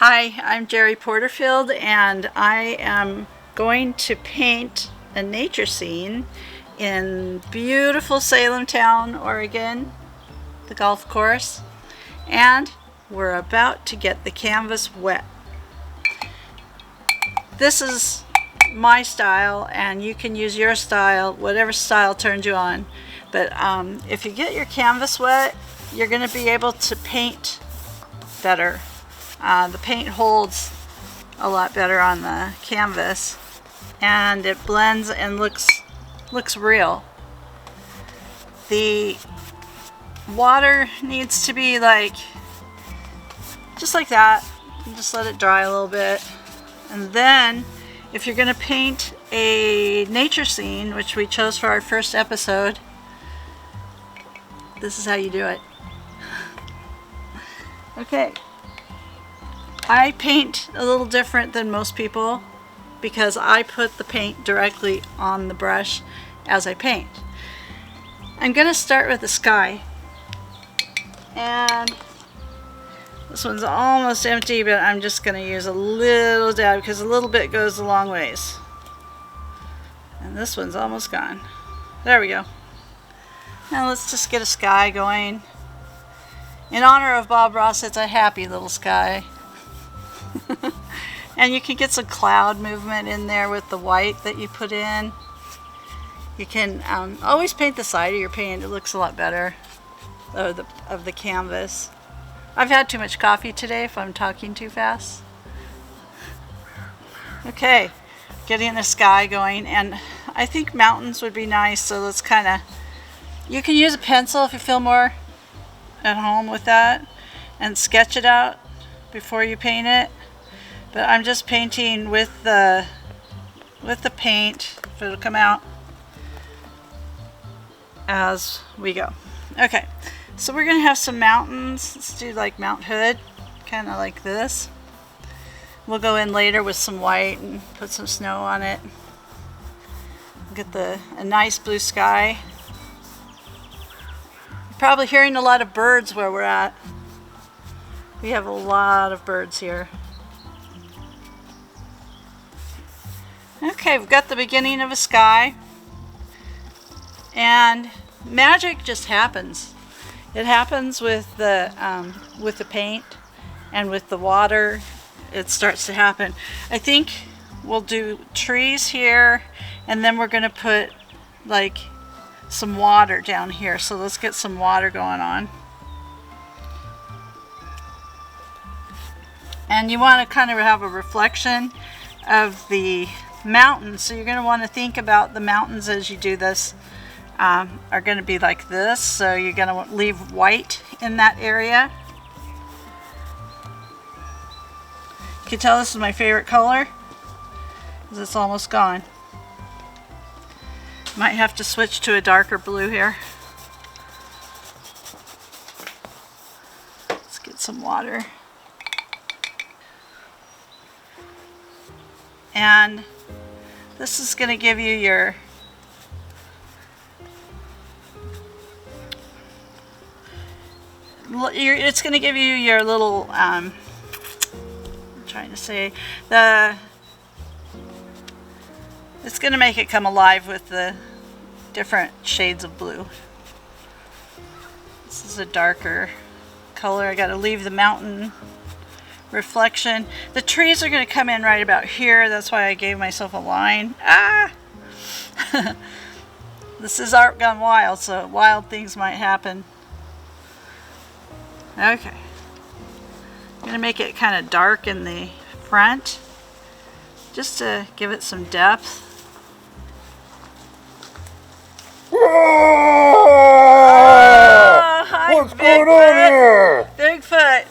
Hi, I'm Gerri Porterfield, and I am going to paint a nature scene in beautiful Salem town, Oregon, the golf course, and we're about to get the canvas wet. This is my style, and you can use your style, whatever style turns you on. But if you get your canvas wet, you're going to be able to paint better. The paint holds a lot better on the canvas, and it blends and looks real. The water needs to be just like that. You just let it dry a little bit, and then if you're going to paint a nature scene, which we chose for our first episode, this is how you do it. Okay. I paint a little different than most people because I put the paint directly on the brush as I paint. I'm going to start with the sky, and this one's almost empty, but I'm just going to use a little dab because a little bit goes a long ways. And this one's almost gone. There we go. Now let's just get a sky going. In honor of Bob Ross, it's a happy little sky. And you can get some cloud movement in there with the white that you put in. You can always paint the side of your paint. It looks a lot better of the canvas. I've had too much coffee today if I'm talking too fast. Okay, getting the sky going, and I think mountains would be nice, so let's you can use a pencil if you feel more at home with that and sketch it out before you paint it. But I'm just painting with the paint, if it'll come out as we go. Okay, so we're gonna have some mountains. Let's do like Mount Hood, kind of like this. We'll go in later with some white and put some snow on it. Get a nice blue sky. You're probably hearing a lot of birds where we're at. We have a lot of birds here. Okay, we've got the beginning of a sky, and magic just happens. It happens with the paint and with the water. It starts to happen. I think we'll do trees here, and then we're going to put some water down here. So let's get some water going on. And you want to kind of have a reflection of the mountains, so you're going to want to think about the mountains as you do this are going to be like this, so you're going to leave white in that area. You can tell this is my favorite color because it's almost gone. Might have to switch to a darker blue here. Let's get some water. And this is going to give you your it's going to give you your little I'm trying to say it's going to make it come alive with the different shades of blue. This is a darker color. I got to leave the mountain reflection. The trees are going to come in right about here. That's why I gave myself a line. This is art gone wild, so wild things might happen. Okay. I'm going to make it kind of dark in the front just to give it some depth. Oh, hi, what's going on here? Bigfoot.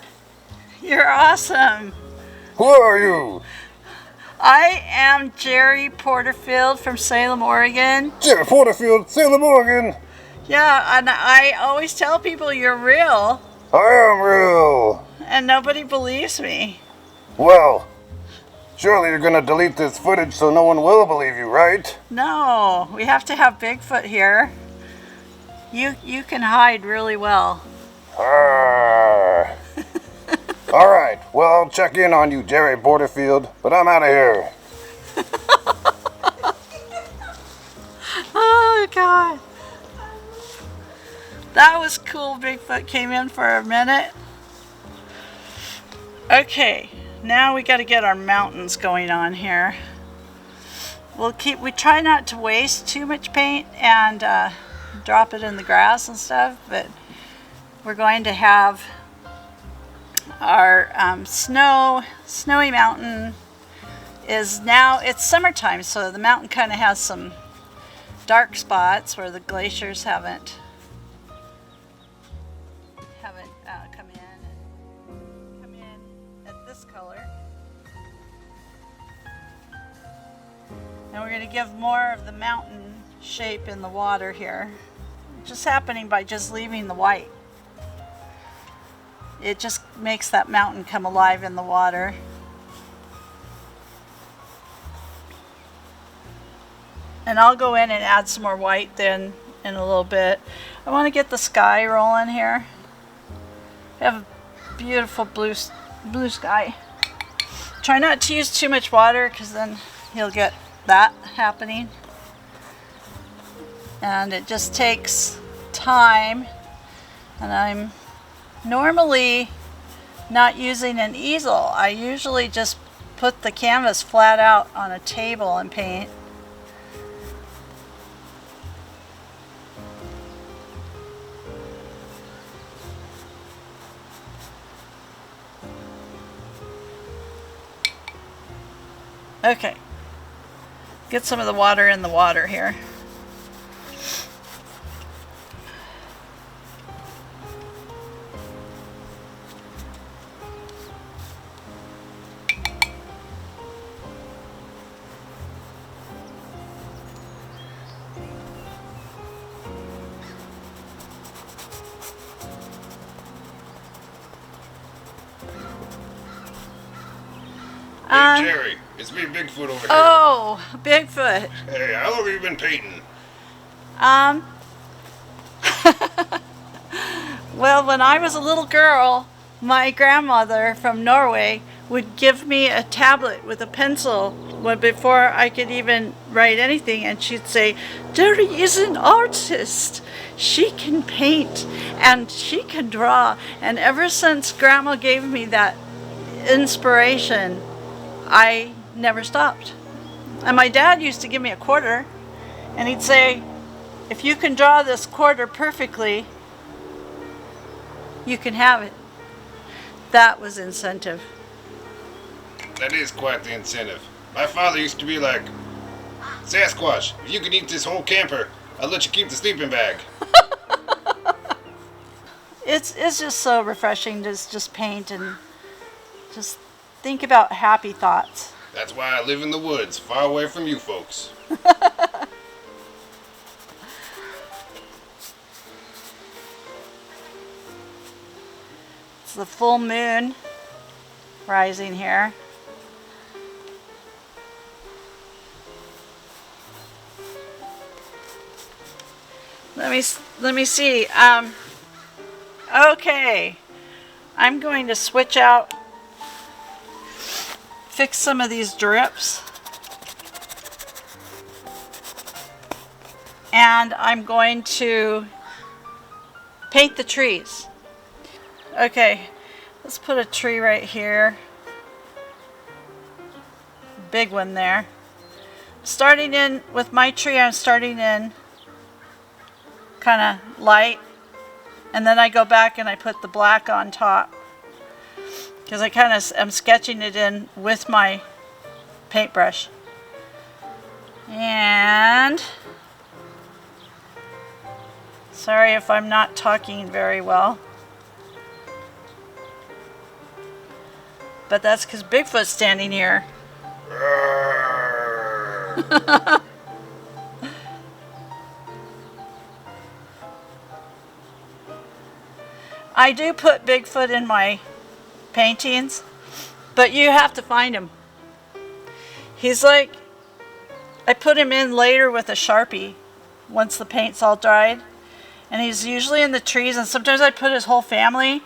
You're awesome. Who are you? I am Gerri Porterfield from Salem, Oregon. Gerri Porterfield, Salem, Oregon. Yeah, and I always tell people you're real. I am real. And nobody believes me. Well, surely you're going to delete this footage so no one will believe you, right? No, we have to have Bigfoot here. You can hide really well. Arr. Alright, well, I'll check in on you, Gerri Porterfield, but I'm out of here. Oh, God. That was cool. Bigfoot came in for a minute. Okay, now we got to get our mountains going on here. We try not to waste too much paint and drop it in the grass and stuff, but we're going to have our snowy mountain is now, it's summertime, so the mountain kind of has some dark spots where the glaciers haven't come in at this color. And we're going to give more of the mountain shape in the water here. Just happening by just leaving the white. It just makes that mountain come alive in the water. And I'll go in and add some more white then in a little bit. I want to get the sky rolling here. We have a beautiful blue sky. Try not to use too much water because then you'll get that happening. And it just takes time. And I'm normally not using an easel. I usually just put the canvas flat out on a table and paint. Okay, get some of the water in the water here. Hey, Gerri, it's me, Bigfoot, over here. Oh, Bigfoot. Hey, how long have you been painting? Well, when I was a little girl, my grandmother from Norway would give me a tablet with a pencil before I could even write anything, and she'd say, Gerri is an artist. She can paint and she can draw. And ever since Grandma gave me that inspiration, I never stopped. And my dad used to give me a quarter, and he'd say, if you can draw this quarter perfectly, you can have it. That was incentive. That is quite the incentive. My father used to be like, Sasquatch, if you can eat this whole camper, I'll let you keep the sleeping bag. It's just so refreshing to just paint and just think about happy thoughts. That's why I live in the woods, far away from you folks. It's the full moon rising here. Let me see. Okay, I'm going to switch out, fix some of these drips, and I'm going to paint the trees. Okay, let's put a tree right here. Big one there. Starting in with my tree, I'm starting in kind of light, and then I go back and I put the black on top because I kind of am sketching it in with my paintbrush. And sorry if I'm not talking very well, but that's because Bigfoot's standing here. I do put Bigfoot in my paintings, but you have to find him. He's like, I put him in later with a Sharpie once the paint's all dried, and he's usually in the trees, and sometimes I put his whole family.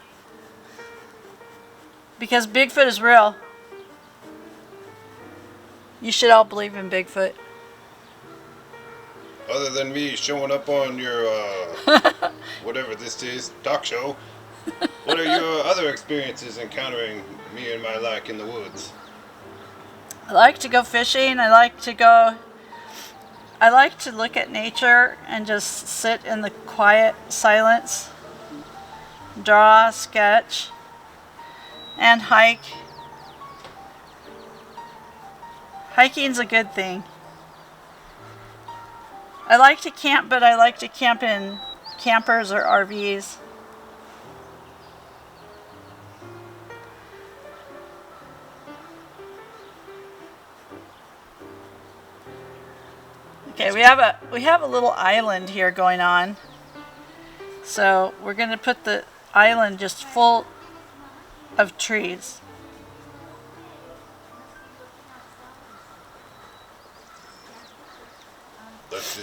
Because Bigfoot is real. You should all believe in Bigfoot. Other than me showing up on your, whatever this is, talk show, what are your other experiences encountering me and my like in the woods? I like to go fishing. I like to look at nature and just sit in the quiet silence, draw, sketch, and hike. Hiking's a good thing. I like to camp, but I like to camp in campers or RVs. Okay, we have a little island here going on. So we're going to put the island just full of trees.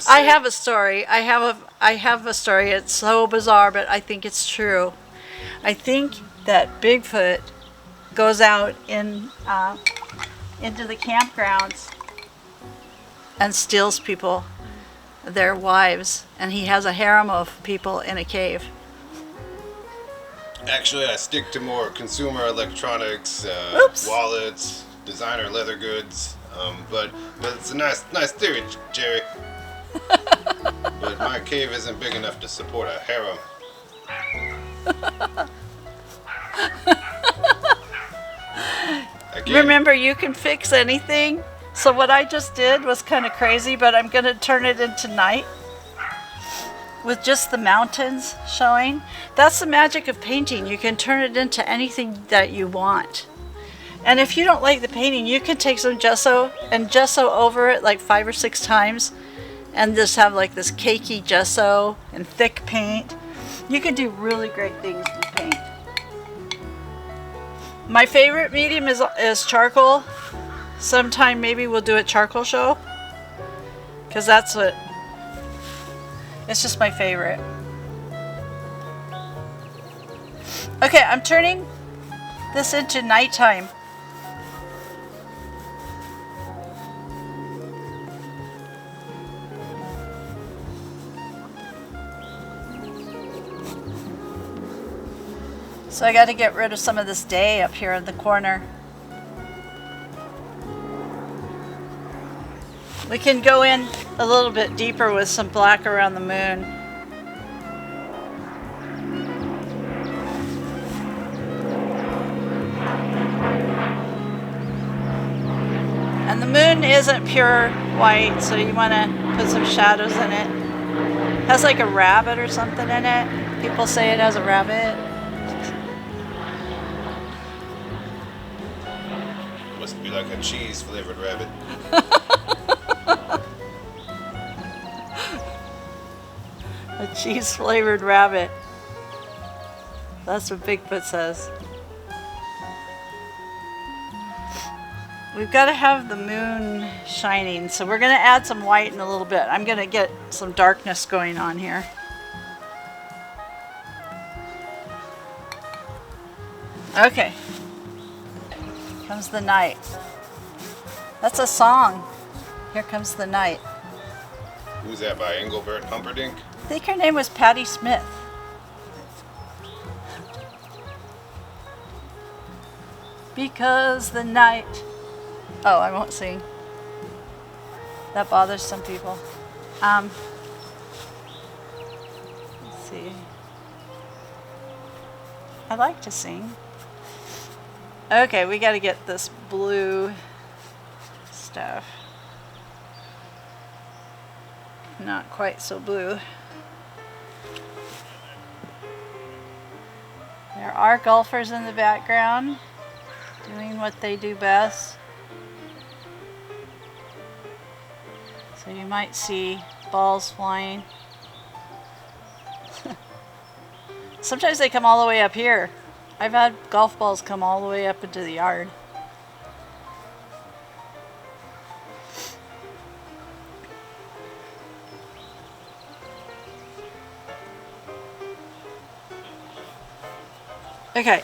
I have a story. I have a story. It's so bizarre, but I think it's true. I think that Bigfoot goes out into the campgrounds and steals people, their wives, and he has a harem of people in a cave. Actually, I stick to more consumer electronics, wallets, designer leather goods. But it's a nice theory, Gerri. But my cave isn't big enough to support a harem. Again, Remember, you can fix anything. So what I just did was kind of crazy, but I'm going to turn it into night with just the mountains showing. That's the magic of painting. You can turn it into anything that you want. And if you don't like the painting, you can take some gesso and gesso over it like 5 or 6 times and just have like this cakey gesso and thick paint. You can do really great things with paint. My favorite medium is charcoal. Sometime maybe we'll do a charcoal show, because it's just my favorite. Okay, I'm turning this into nighttime. So I got to get rid of some of this day up here in the corner. We can go in a little bit deeper with some black around the moon. And the moon isn't pure white, so you want to put some shadows in it. It has like a rabbit or something in it. People say it has a rabbit. must be like a cheese flavored rabbit. A cheese flavored rabbit. That's what Bigfoot says. We've got to have the moon shining, so we're going to add some white in a little bit. I'm going to get some darkness going on here. Okay. Comes the night. That's a song. Here Comes the Night. Who's that by Engelbert Humperdinck? I think her name was Patti Smith. Because the night... Oh, I won't sing. That bothers some people. Let's see. I like to sing. Okay, we got to get this blue stuff. Not quite so blue. There are golfers in the background doing what they do best. So you might see balls flying. Sometimes they come all the way up here. I've had golf balls come all the way up into the yard. Okay.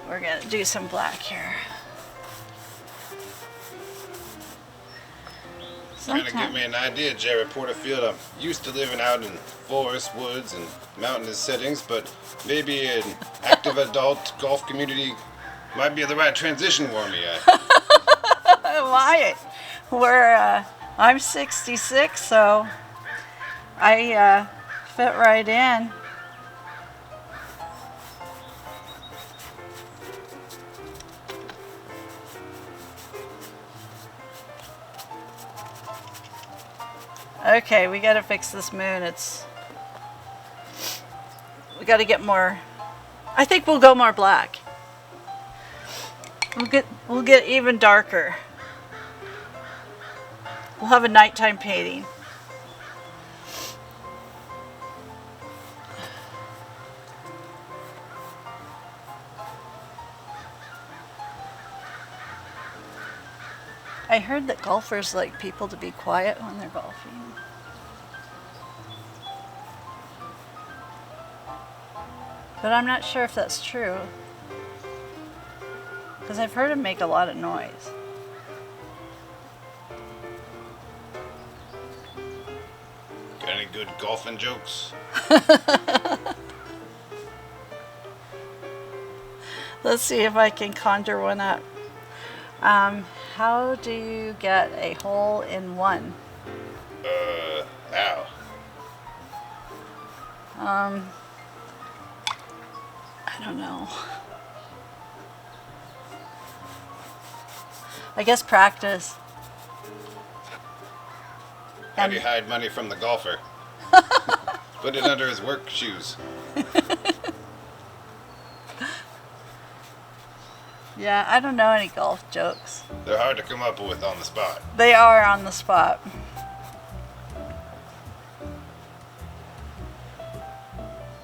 We're gonna do some black here. Trying to give me an idea, Gerri. Porterfield, I'm used to living out in forests, woods, and mountainous settings, but maybe an active adult golf community might be the right transition for me. Why? I'm 66, so I fit right in. Okay, we gotta fix this moon. We gotta get more. I think we'll go more black. We'll get even darker. We'll have a nighttime painting. I heard that golfers like people to be quiet when they're golfing. But I'm not sure if that's true. Because I've heard them make a lot of noise. Got any good golfing jokes? Let's see if I can conjure one up. How do you get a hole in one? How? I don't know. I guess practice. How do you hide money from the golfer? Put it under his work shoes. Yeah, I don't know any golf jokes. They're hard to come up with on the spot. They are on the spot.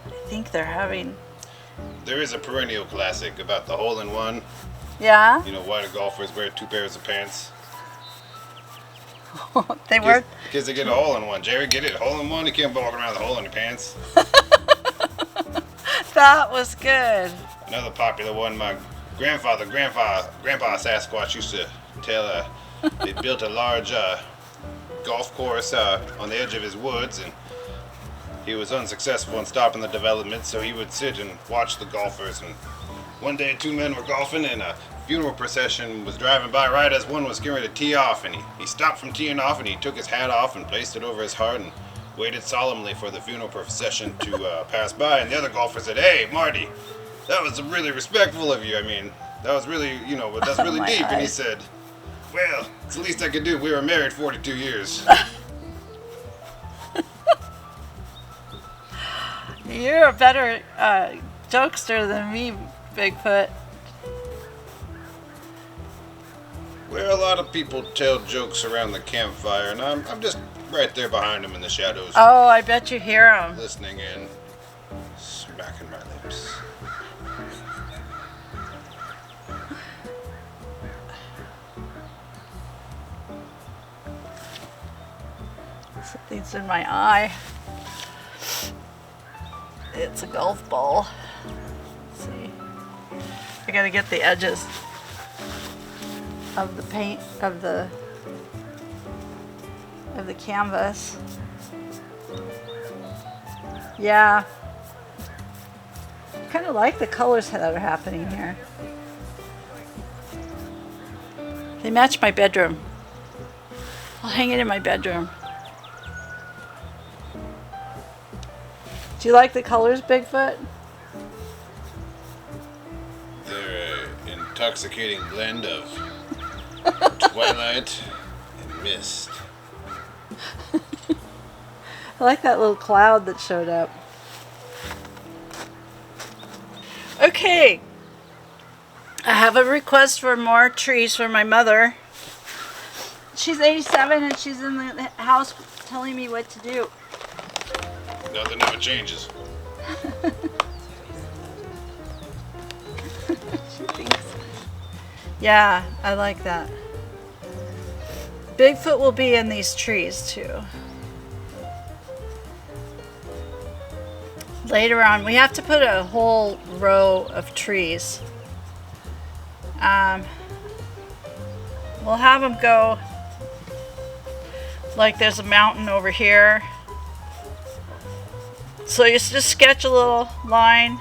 I think they're having... There is a perennial classic about the hole-in-one. Yeah? You know, why do golfers wear 2 pairs of pants? They wear... Because they get a hole-in-one. Gerri, get it? Hole-in-one? You can't walk around with a hole in your pants. That was good. Another popular one, my Grandpa Sasquatch used to tell. They built a large golf course on the edge of his woods, and he was unsuccessful in stopping the development, so he would sit and watch the golfers. And one day 2 men were golfing, and a funeral procession was driving by right as one was getting ready to tee off, and he stopped from teeing off, and he took his hat off and placed it over his heart and waited solemnly for the funeral procession to pass by. And the other golfer said, "Hey, Marty, that was really respectful of you. I mean, that was really, that's really deep." And he said, "Well, it's the least I could do. We were married 42 years. You're a better jokester than me, Bigfoot. Well, a lot of people tell jokes around the campfire, and I'm just right there behind them in the shadows. Oh, I bet you hear them. Listening in, smacking my lips. Something's in my eye. It's a golf ball. Let's see. I gotta get the edges of the paint of the canvas. Yeah. I kind of like the colors that are happening here. They match my bedroom. I'll hang it in my bedroom. Do you like the colors, Bigfoot? They're an intoxicating blend of twilight and mist. I like that little cloud that showed up. Okay. I have a request for more trees for my mother. She's 87 and she's in the house telling me what to do. Nothing ever changes. She thinks. Yeah, I like that. Bigfoot will be in these trees too. Later on, we have to put a whole row of trees We'll have them go like there's a mountain over here. So you just sketch a little lines,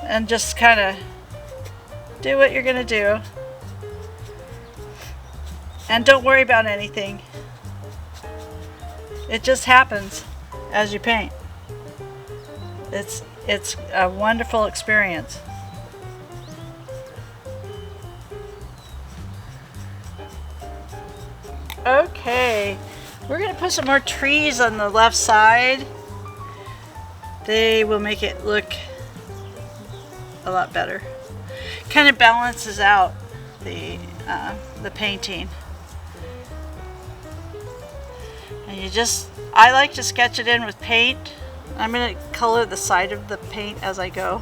and just kind of do what you're gonna do. And don't worry about anything. It just happens as you paint. It's a wonderful experience. Okay, we're gonna put some more trees on the left side. They will make it look a lot better. Kind of balances out the painting. And I like to sketch it in with paint. I'm gonna color the side of the paint as I go.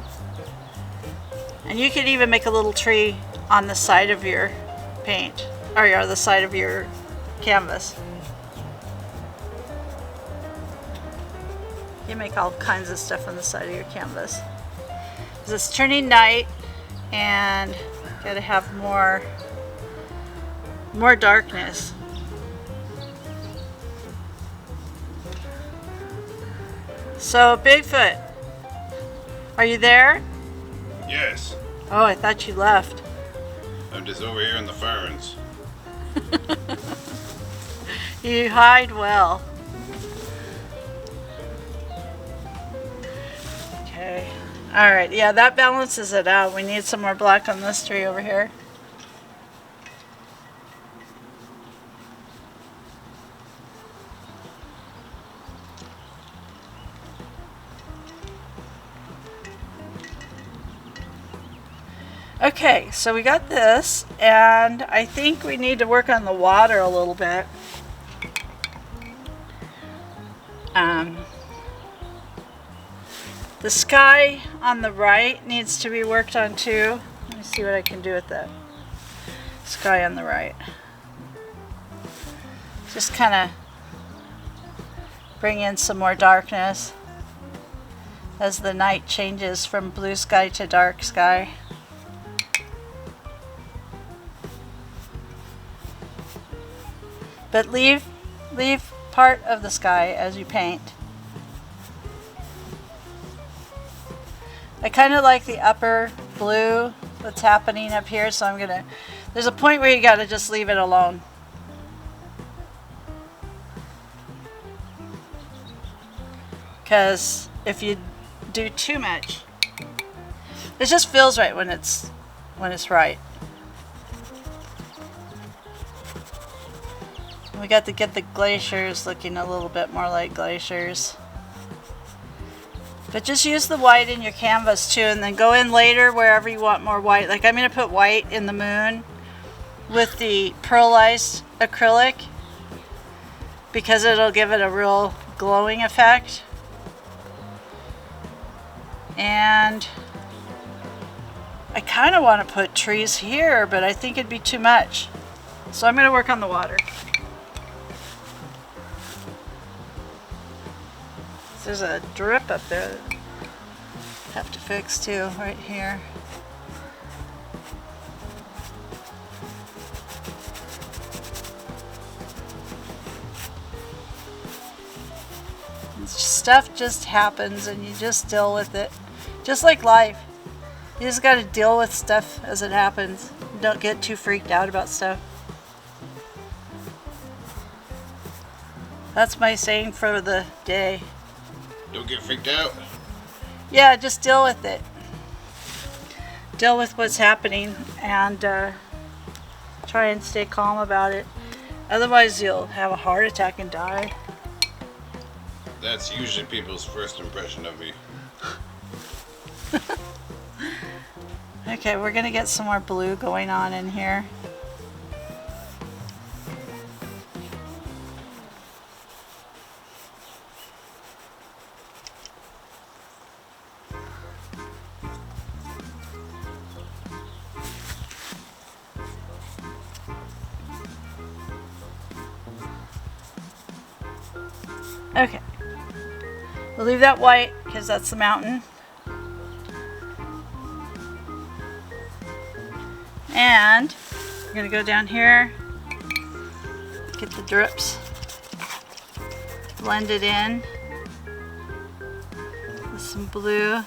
And you can even make a little tree on the side of your paint, or the side of your canvas. You make all kinds of stuff on the side of your canvas. It's turning night, and gotta have more darkness. So Bigfoot, are you there? Yes. Oh, I thought you left. I'm just over here in the ferns. You hide well. Okay. Alright, yeah, that balances it out. We need some more black on this tree over here. Okay, so we got this, and I think we need to work on the water a little bit. The sky on the right needs to be worked on too. Let me see what I can do with that sky on the right. Just kind of bring in some more darkness as the night changes from blue sky to dark sky. But leave part of the sky as you paint. I kind of like the upper blue that's happening up here, so there's a point where you got to just leave it alone. Because if you do too much, it just feels right when it's right. We got to get the glaciers looking a little bit more like glaciers. But just use the white in your canvas too, and then go in later wherever you want more white. Like I'm going to put white in the moon with the pearlized acrylic because it'll give it a real glowing effect. And I kind of want to put trees here, but I think it'd be too much. So I'm going to work on the water. There's a drip up there that I have to fix too, right here. Stuff just happens and you just deal with it. Just like life. You just got to deal with stuff as it happens. Don't get too freaked out about stuff. That's my saying for the day. Don't get freaked out. Yeah, just deal with it. Deal with what's happening and try and stay calm about it. Otherwise you'll have a heart attack and die. That's usually people's first impression of me. Okay, we're gonna get some more blue going on in here. Okay, we'll leave that white because that's the mountain. And I'm going to go down here, get the drips, blend it in with some blue.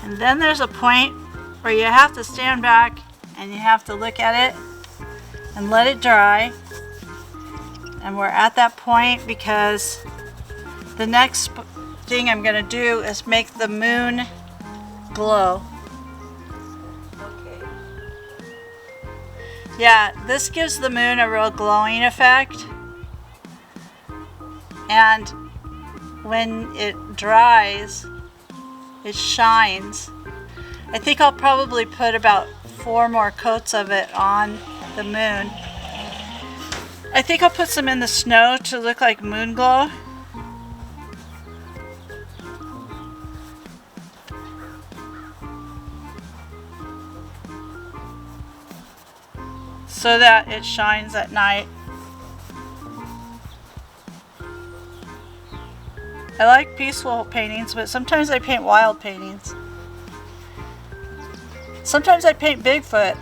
And then there's a point where you have to stand back and you have to look at it and let it dry. And we're at that point because the next thing I'm going to do is make the moon glow. Okay. Yeah, this gives the moon a real glowing effect. And when it dries, it shines. I think I'll probably put about 4 more coats of it on the moon. I think I'll put some in the snow to look like moon glow. So that it shines at night. I like peaceful paintings, but sometimes I paint wild paintings. Sometimes I paint Bigfoot.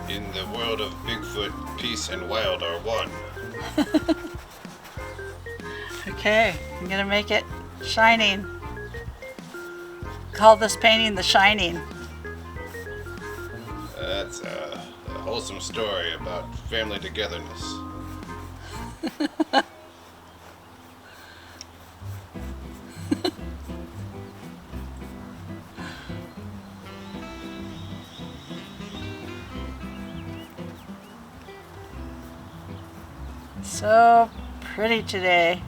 In the world of Bigfoot, peace and wild are one. Okay, I'm gonna make it shining. Call this painting The Shining. That's a wholesome story about family togetherness. So pretty today.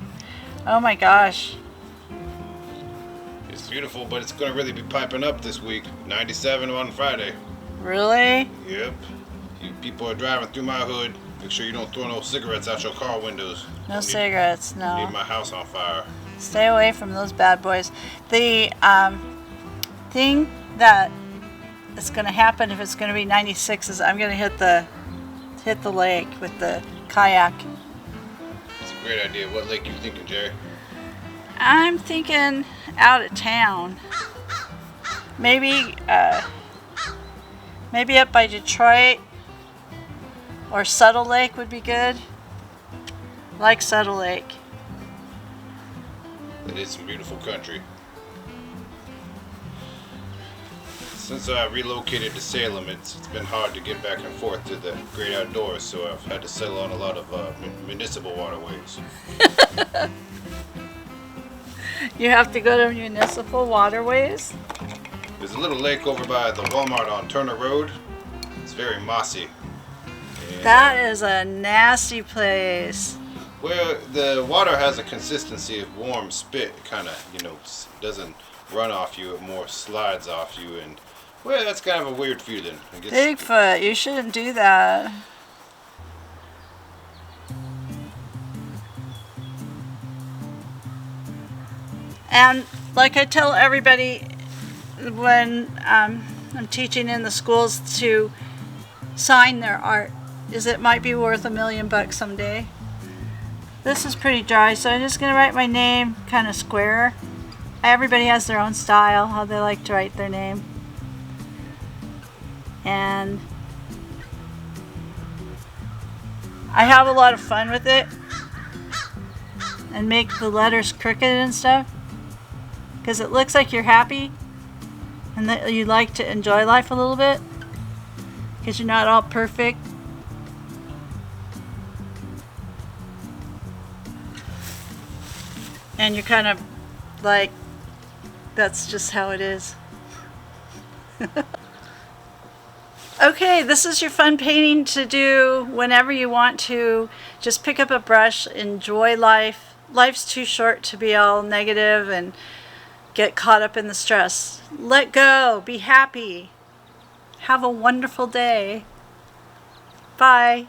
Oh my gosh. It's beautiful, but it's going to really be piping up this week. 97 on Friday. Really? Yep. You people are driving through my hood. Make sure you don't throw no cigarettes out your car windows. No cigarettes, no. Need my house on fire. Stay away from those bad boys. The thing that is going to happen if it's going to be 96 is I'm going to hit the lake with the kayak. It's a great idea. What lake you thinking, Jerry? I'm thinking out of town. Maybe maybe up by Detroit or Subtle Lake would be good. Like Subtle Lake. It is some beautiful country. Since I relocated to Salem, it's been hard to get back and forth to the great outdoors, so I've had to settle on a lot of municipal waterways. You have to go to municipal waterways? There's a little lake over by the Walmart on Turner Road. It's very mossy. And, That is a nasty place. well, the water has a consistency of warm spit. It kind of, doesn't run off you. It more slides off you. And, well, that's kind of a weird feeling. I guess. Bigfoot, you shouldn't do that. And like I tell everybody when I'm teaching in the schools to sign their art, is it might be worth $1 million someday. This is pretty dry, so I'm just going to write my name kind of square. Everybody has their own style, how they like to write their name. And I have a lot of fun with it and make the letters crooked and stuff because it looks like you're happy and that you like to enjoy life a little bit because you're not all perfect. And you're kind of like, that's just how it is. Okay, this is your fun painting to do whenever you want to. Just pick up a brush, enjoy life. Life's too short to be all negative and get caught up in the stress. Let go, be happy. Have a wonderful day. Bye.